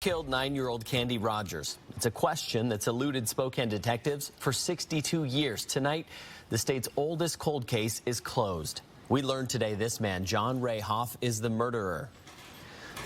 Killed 9-year-old Candy Rogers? It's a question that's eluded Spokane detectives for 62 years. Tonight, the state's oldest cold case is closed. We learned today this man, John Ray Hoff, is the murderer.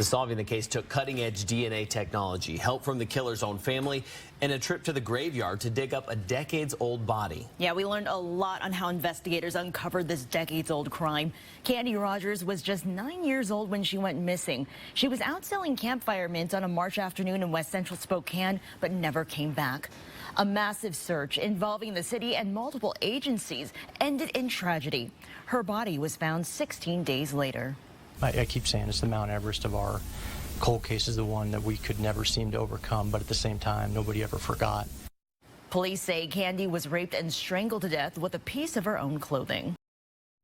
Solving the case took cutting-edge DNA technology, help from the killer's own family, and a trip to the graveyard to dig up a decades-old body. Yeah, we learned a lot on how investigators uncovered this decades-old crime. Candy Rogers was just 9 years old when she went missing. She was out selling campfire mints on a March afternoon in west central Spokane, but never came back. A massive search involving the city and multiple agencies ended in tragedy. Her body was found 16 days later. I keep saying it's the Mount Everest of our cold case, is the one that we could never seem to overcome, but at the same time, nobody ever forgot. Police say Candy was raped and strangled to death with a piece of her own clothing.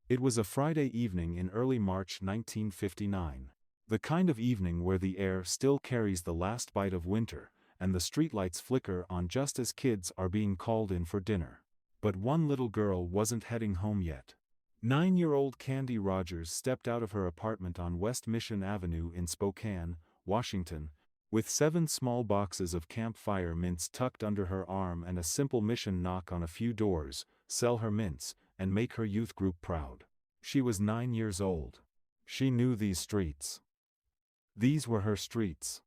It was a Friday evening in early March 1959. The kind of evening where the air still carries the last bite of winter, and the streetlights flicker on just as kids are being called in for dinner. But one little girl wasn't heading home yet. 9-year-old Candy Rogers stepped out of her apartment on West Mission Avenue in Spokane, Washington, with 7 small boxes of campfire mints tucked under her arm and a simple mission: knock on a few doors, sell her mints, and make her youth group proud. She was 9 years old. She knew these streets. These were her streets.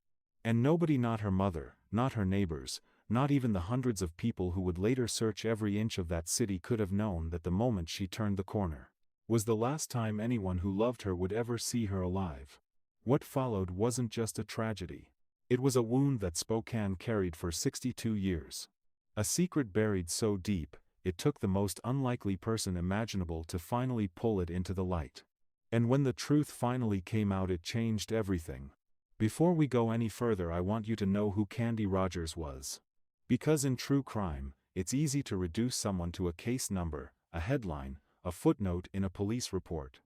And nobody, not her mother, not her neighbors, not even the hundreds of people who would later search every inch of that city, could have known that the moment she turned the corner was the last time anyone who loved her would ever see her alive. What followed wasn't just a tragedy. It was a wound that Spokane carried for 62 years. A secret buried so deep, it took the most unlikely person imaginable to finally pull it into the light. And when the truth finally came out, it changed everything. Before we go any further, I want you to know who Candy Rogers was. Because in true crime, it's easy to reduce someone to a case number, a headline, a footnote in a police report.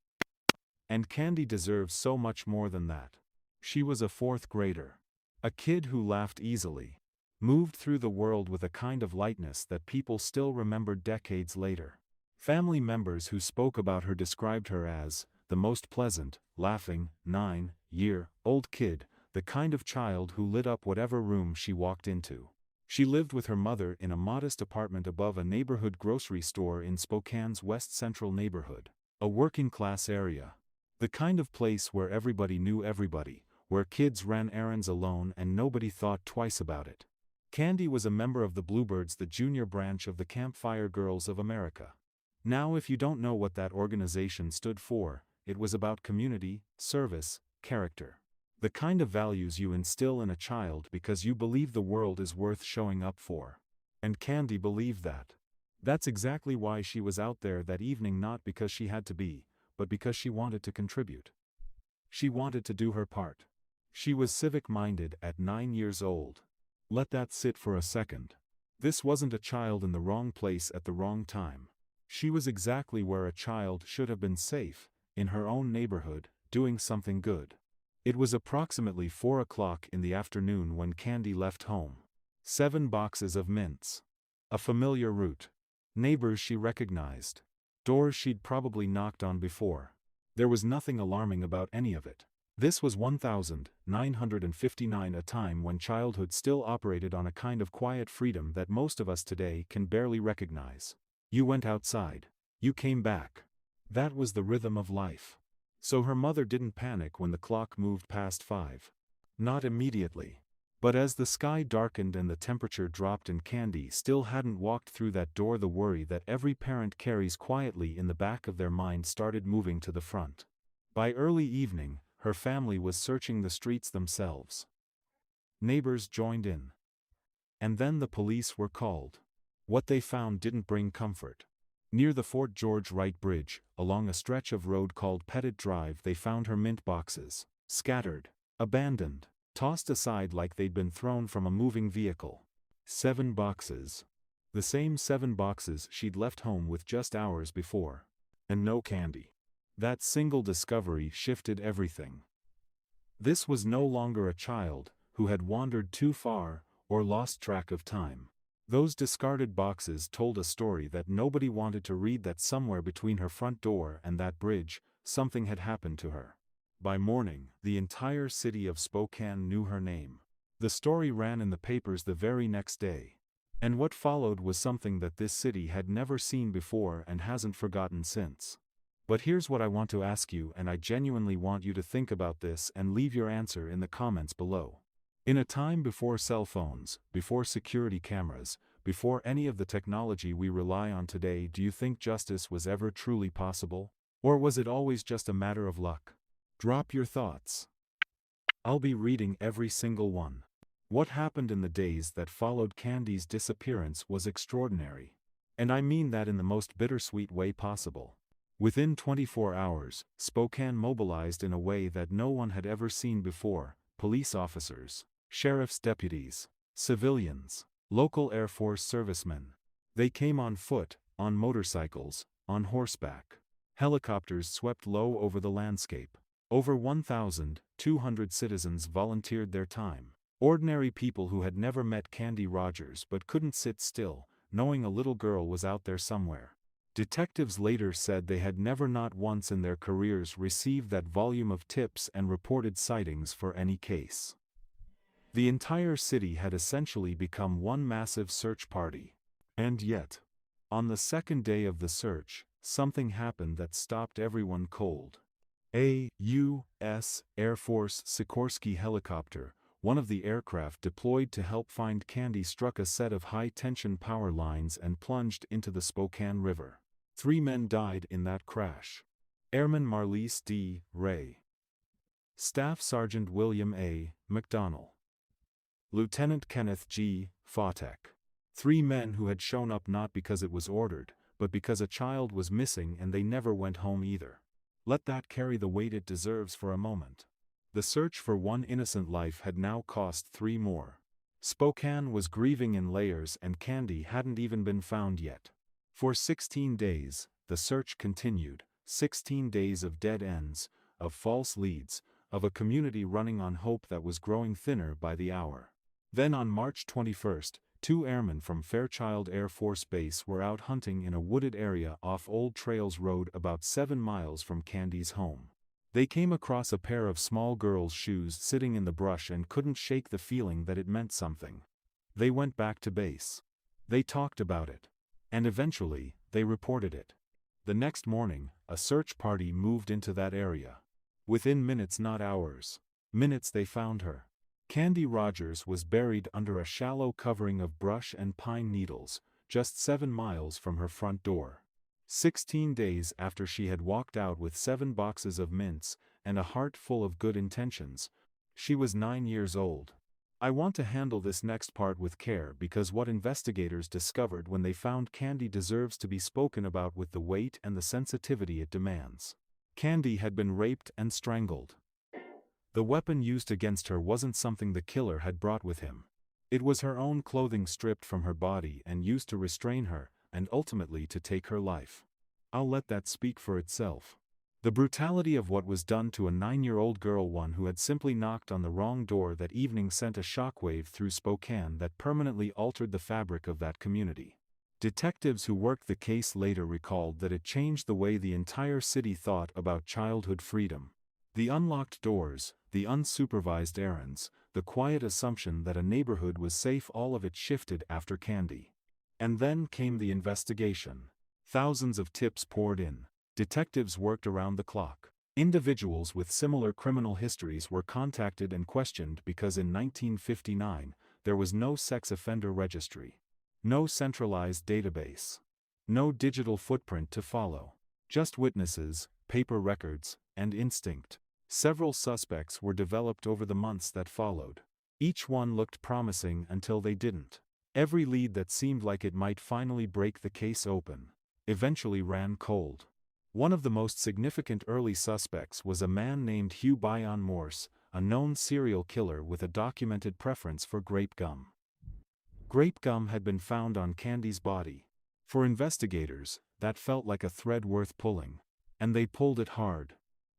And Candy deserves so much more than that. She was a 4th grader. A kid who laughed easily. Moved through the world with a kind of lightness that people still remember decades later. Family members who spoke about her described her as the most pleasant, laughing, 9-year-old kid, the kind of child who lit up whatever room she walked into. She lived with her mother in a modest apartment above a neighborhood grocery store in Spokane's west central neighborhood, a working-class area. The kind of place where everybody knew everybody, where kids ran errands alone and nobody thought twice about it. Candy was a member of the Bluebirds, the junior branch of the Campfire Girls of America. Now, if you don't know what that organization stood for, it was about community, service, character. The kind of values you instill in a child because you believe the world is worth showing up for. And Candy believed that. That's exactly why she was out there that evening, not because she had to be, but because she wanted to contribute. She wanted to do her part. She was civic-minded at 9 years old. Let that sit for a second. This wasn't a child in the wrong place at the wrong time. She was exactly where a child should have been, safe, in her own neighborhood, doing something good. It was approximately 4 o'clock in the afternoon when Candy left home. 7 boxes of mints. A familiar route. Neighbors she recognized. Doors she'd probably knocked on before. There was nothing alarming about any of it. This was 1959, a time when childhood still operated on a kind of quiet freedom that most of us today can barely recognize. You went outside. You came back. That was the rhythm of life. So her mother didn't panic when the clock moved past 5. Not immediately. But as the sky darkened and the temperature dropped and Candy still hadn't walked through that door, the worry that every parent carries quietly in the back of their mind started moving to the front. By early evening, her family was searching the streets themselves. Neighbors joined in. And then the police were called. What they found didn't bring comfort. Near the Fort George Wright Bridge, along a stretch of road called Pettit Drive, they found her mint boxes, scattered, abandoned, tossed aside like they'd been thrown from a moving vehicle. 7 boxes. The same 7 boxes she'd left home with just hours before. And no candy. That single discovery shifted everything. This was no longer a child who had wandered too far or lost track of time. Those discarded boxes told a story that nobody wanted to read, that somewhere between her front door and that bridge, something had happened to her. By morning, the entire city of Spokane knew her name. The story ran in the papers the very next day. And what followed was something that this city had never seen before and hasn't forgotten since. But here's what I want to ask you, and I genuinely want you to think about this and leave your answer in the comments below. In a time before cell phones, before security cameras, before any of the technology we rely on today, do you think justice was ever truly possible? Or was it always just a matter of luck? Drop your thoughts. I'll be reading every single one. What happened in the days that followed Candy's disappearance was extraordinary. And I mean that in the most bittersweet way possible. Within 24 hours, Spokane mobilized in a way that no one had ever seen before: police officers, sheriff's deputies, civilians, local Air Force servicemen. They came on foot, on motorcycles, on horseback. Helicopters swept low over the landscape. Over 1,200 citizens volunteered their time. Ordinary people who had never met Candy Rogers but couldn't sit still, knowing a little girl was out there somewhere. Detectives later said they had never, not once in their careers, received that volume of tips and reported sightings for any case. The entire city had essentially become one massive search party. And yet, on the second day of the search, something happened that stopped everyone cold. A U.S. Air Force Sikorsky helicopter, one of the aircraft deployed to help find Candy, struck a set of high-tension power lines and plunged into the Spokane River. 3 men died in that crash. Airman Marlise D. Ray, Staff Sergeant William A. McDonnell, Lieutenant Kenneth G. Fotek. 3 men who had shown up not because it was ordered, but because a child was missing and they never went home either. Let that carry the weight it deserves for a moment. The search for one innocent life had now cost 3 more. Spokane was grieving in layers, and Candy hadn't even been found yet. For 16 days, the search continued. 16 days of dead ends, of false leads, of a community running on hope that was growing thinner by the hour. Then on March 21st, 2 airmen from Fairchild Air Force Base were out hunting in a wooded area off Old Trails Road about 7 miles from Candy's home. They came across a pair of small girls' shoes sitting in the brush and couldn't shake the feeling that it meant something. They went back to base. They talked about it. And eventually, they reported it. The next morning, a search party moved into that area. Within minutes, not hours, minutes, they found her. Candy Rogers was buried under a shallow covering of brush and pine needles, just 7 miles from her front door. 16 days after she had walked out with 7 boxes of mints and a heart full of good intentions. She was 9 years old. I want to handle this next part with care, because what investigators discovered when they found Candy deserves to be spoken about with the weight and the sensitivity it demands. Candy had been raped and strangled. The weapon used against her wasn't something the killer had brought with him. It was her own clothing stripped from her body and used to restrain her, and ultimately to take her life. I'll let that speak for itself. The brutality of what was done to a 9-year-old girl, one who had simply knocked on the wrong door that evening, sent a shockwave through Spokane that permanently altered the fabric of that community. Detectives who worked the case later recalled that it changed the way the entire city thought about childhood freedom. The unlocked doors, the unsupervised errands, the quiet assumption that a neighborhood was safe, all of it shifted after Candy. And then came the investigation. Thousands of tips poured in. Detectives worked around the clock. Individuals with similar criminal histories were contacted and questioned, because in 1959, there was no sex offender registry. No centralized database. No digital footprint to follow. Just witnesses, paper records, and instinct. Several suspects were developed over the months that followed. Each one looked promising until they didn't. Every lead that seemed like it might finally break the case open eventually ran cold. One of the most significant early suspects was a man named Hugh Bion Morse, a known serial killer with a documented preference for grape gum. Grape gum had been found on Candy's body. For investigators, that felt like a thread worth pulling. And they pulled it hard.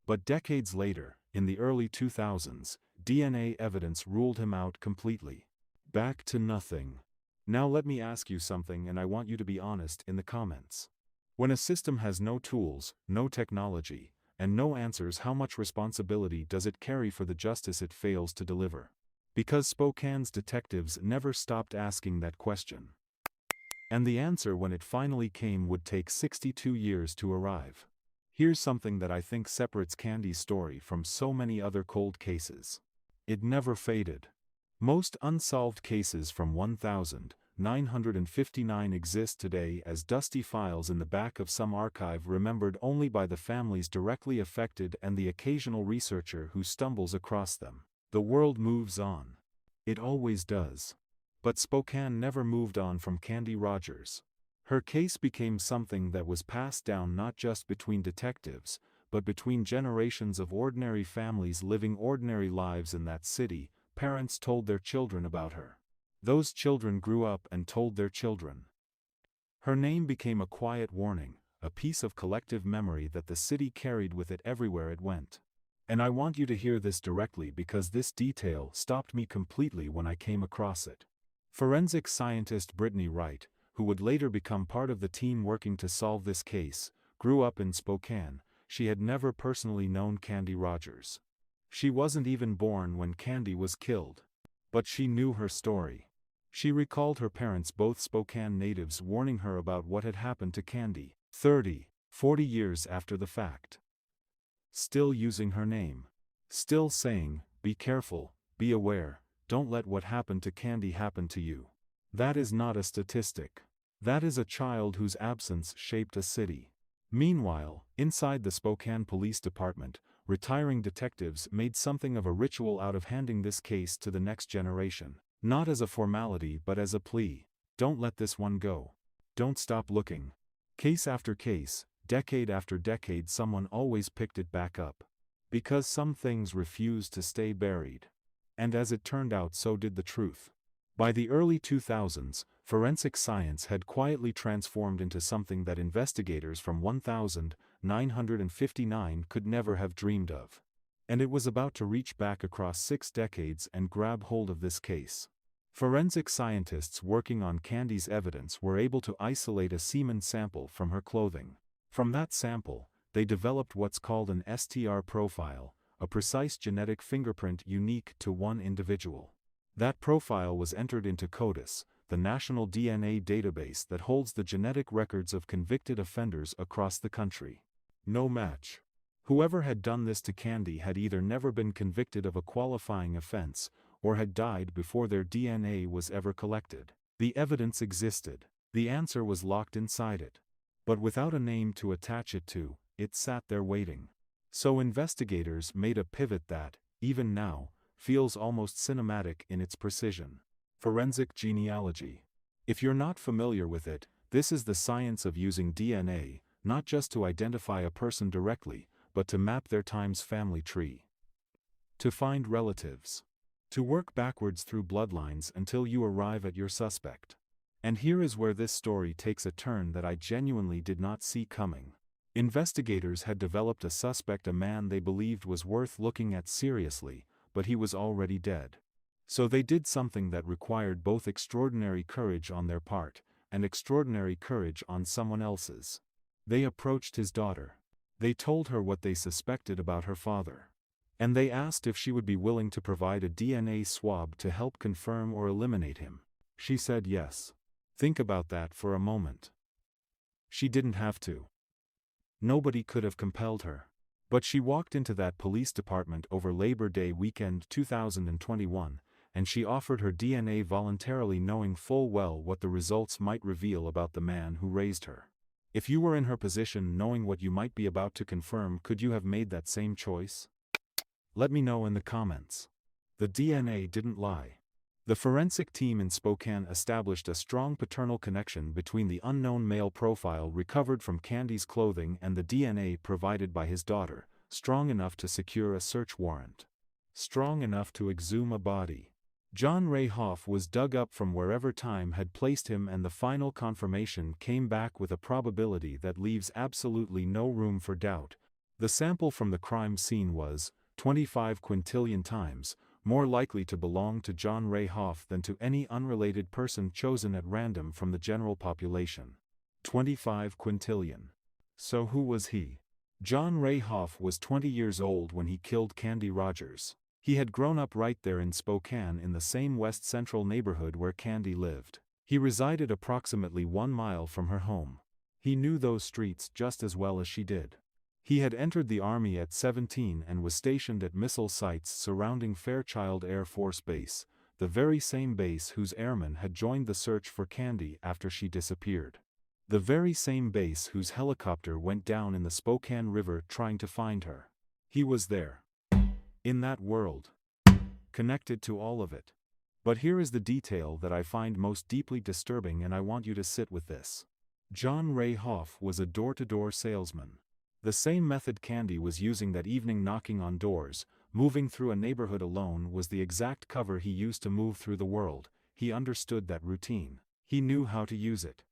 But decades later, in the early 2000s, DNA evidence ruled him out completely. Back to nothing. Now let me ask you something, and I want you to be honest in the comments. When a system has no tools, no technology, and no answers, how much responsibility does it carry for the justice it fails to deliver? Because Spokane's detectives never stopped asking that question. And the answer, when it finally came, would take 62 years to arrive. Here's something that I think separates Candy's story from so many other cold cases. It never faded. Most unsolved cases from 1959 exist today as dusty files in the back of some archive, remembered only by the families directly affected and the occasional researcher who stumbles across them. The world moves on. It always does. But Spokane never moved on from Candy Rogers. Her case became something that was passed down not just between detectives, but between generations of ordinary families living ordinary lives in that city. Parents told their children about her. Those children grew up and told their children. Her name became a quiet warning, a piece of collective memory that the city carried with it everywhere it went. And I want you to hear this directly, because this detail stopped me completely when I came across it. Forensic scientist Brittany Wright, who would later become part of the team working to solve this case, grew up in Spokane. She had never personally known Candy Rogers. She wasn't even born when Candy was killed. But she knew her story. She recalled her parents, both Spokane natives, warning her about what had happened to Candy 30, 40 years after the fact. Still using her name. Still saying, "Be careful, be aware, don't let what happened to Candy happen to you." That is not a statistic. That is a child whose absence shaped a city. Meanwhile, inside the Spokane Police Department, retiring detectives made something of a ritual out of handing this case to the next generation. Not as a formality but as a plea. Don't let this one go. Don't stop looking. Case after case, decade after decade, someone always picked it back up. Because some things refuse to stay buried. And as it turned out, so did the truth. By the early 2000s, forensic science had quietly transformed into something that investigators from 1959 could never have dreamed of. And it was about to reach back across 6 decades and grab hold of this case. Forensic scientists working on Candy's evidence were able to isolate a semen sample from her clothing. From that sample, they developed what's called an STR profile, a precise genetic fingerprint unique to one individual. That profile was entered into CODIS, the national DNA database that holds the genetic records of convicted offenders across the country. No match. Whoever had done this to Candy had either never been convicted of a qualifying offense, or had died before their DNA was ever collected. The evidence existed. The answer was locked inside it. But without a name to attach it to, it sat there waiting. So investigators made a pivot that, even now, feels almost cinematic in its precision. Forensic genealogy. If you're not familiar with it, this is the science of using DNA, not just to identify a person directly, but to map their time's family tree. To find relatives. To work backwards through bloodlines until you arrive at your suspect. And here is where this story takes a turn that I genuinely did not see coming. Investigators had developed a suspect, a man they believed was worth looking at seriously, but he was already dead. So they did something that required both extraordinary courage on their part, and extraordinary courage on someone else's. They approached his daughter. They told her what they suspected about her father. And they asked if she would be willing to provide a DNA swab to help confirm or eliminate him. She said yes. Think about that for a moment. She didn't have to. Nobody could have compelled her. But she walked into that police department over Labor Day weekend 2021, and she offered her DNA voluntarily, knowing full well what the results might reveal about the man who raised her. If you were in her position, knowing what you might be about to confirm, could you have made that same choice? Let me know in the comments. The DNA didn't lie. The forensic team in Spokane established a strong paternal connection between the unknown male profile recovered from Candy's clothing and the DNA provided by his daughter, strong enough to secure a search warrant. Strong enough to exhume a body. John Ray Hoff was dug up from wherever time had placed him, and the final confirmation came back with a probability that leaves absolutely no room for doubt. The sample from the crime scene was, 25 quintillion times, more likely to belong to John Ray Hoff than to any unrelated person chosen at random from the general population. 25 quintillion. So who was he? John Ray Hoff was 20 years old when he killed Candy Rogers. He had grown up right there in Spokane in the same west-central neighborhood where Candy lived. He resided approximately 1 mile from her home. He knew those streets just as well as she did. He had entered the Army at 17 and was stationed at missile sites surrounding Fairchild Air Force Base, the very same base whose airmen had joined the search for Candy after she disappeared. The very same base whose helicopter went down in the Spokane River trying to find her. He was there. In that world. Connected to all of it. But here is the detail that I find most deeply disturbing, and I want you to sit with this. John Ray Hoff was a door-to-door salesman. The same method Candy was using that evening, knocking on doors, moving through a neighborhood alone, was the exact cover he used to move through the world. He understood that routine. He knew how to use it.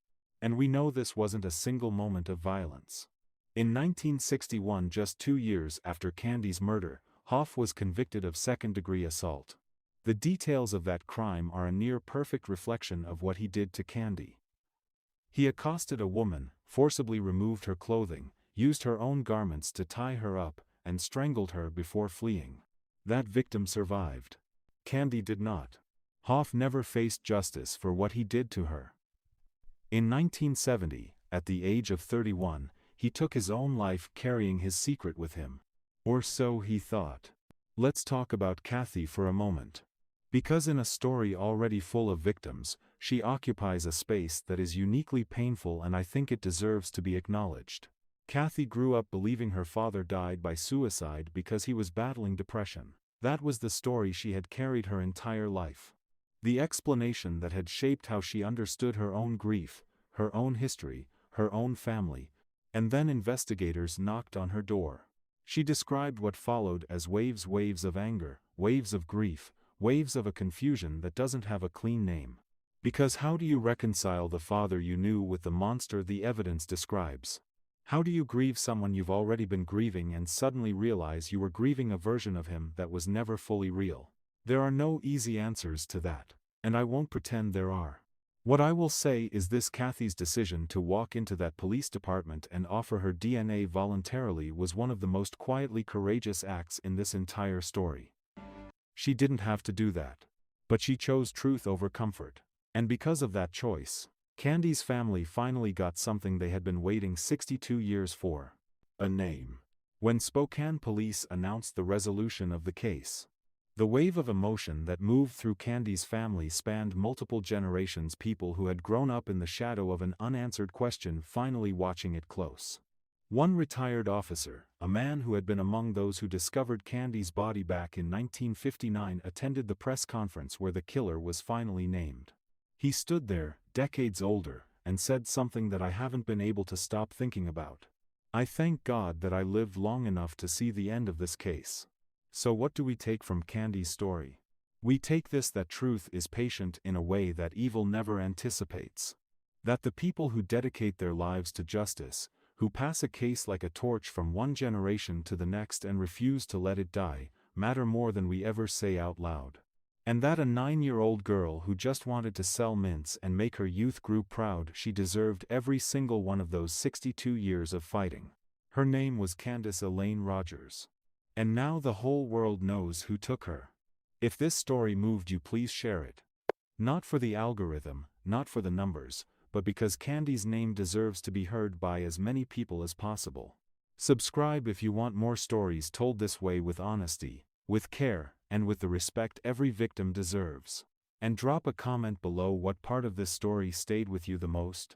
And we know this wasn't a single moment of violence. In 1961, just 2 years after Candy's murder, Hoff was convicted of second-degree assault. The details of that crime are a near-perfect reflection of what he did to Candy. He accosted a woman, forcibly removed her clothing, used her own garments to tie her up, and strangled her before fleeing. That victim survived. Candy did not. Hoff never faced justice for what he did to her. In 1970, at the age of 31, he took his own life, carrying his secret with him. Or so he thought. Let's talk about Kathy for a moment. Because in a story already full of victims, she occupies a space that is uniquely painful, and I think it deserves to be acknowledged. Kathy grew up believing her father died by suicide because he was battling depression. That was the story she had carried her entire life. The explanation that had shaped how she understood her own grief, her own history, her own family. And then investigators knocked on her door. She described what followed as waves of anger, waves of grief, waves of a confusion that doesn't have a clean name. Because how do you reconcile the father you knew with the monster the evidence describes? How do you grieve someone you've already been grieving and suddenly realize you were grieving a version of him that was never fully real? There are no easy answers to that, and I won't pretend there are. What I will say is this: Kathy's decision to walk into that police department and offer her DNA voluntarily was one of the most quietly courageous acts in this entire story. She didn't have to do that. But she chose truth over comfort. And because of that choice, Candy's family finally got something they had been waiting 62 years for. A name. When Spokane police announced the resolution of the case, the wave of emotion that moved through Candy's family spanned multiple generations, people who had grown up in the shadow of an unanswered question finally watching it close. One retired officer, a man who had been among those who discovered Candy's body back in 1959, attended the press conference where the killer was finally named. He stood there, decades older, and said something that I haven't been able to stop thinking about. I thank God that I lived long enough to see the end of this case. So what do we take from Candy's story? We take this: that truth is patient in a way that evil never anticipates. That the people who dedicate their lives to justice, who pass a case like a torch from one generation to the next and refuse to let it die, matter more than we ever say out loud. And that a 9-year-old girl who just wanted to sell mints and make her youth group proud, she deserved every single one of those 62 years of fighting. Her name was Candace Elaine Rogers. And now the whole world knows who took her. If this story moved you, please share it. Not for the algorithm, not for the numbers, but because Candy's name deserves to be heard by as many people as possible. Subscribe if you want more stories told this way, with honesty, with care, and with the respect every victim deserves. And drop a comment below what part of this story stayed with you the most.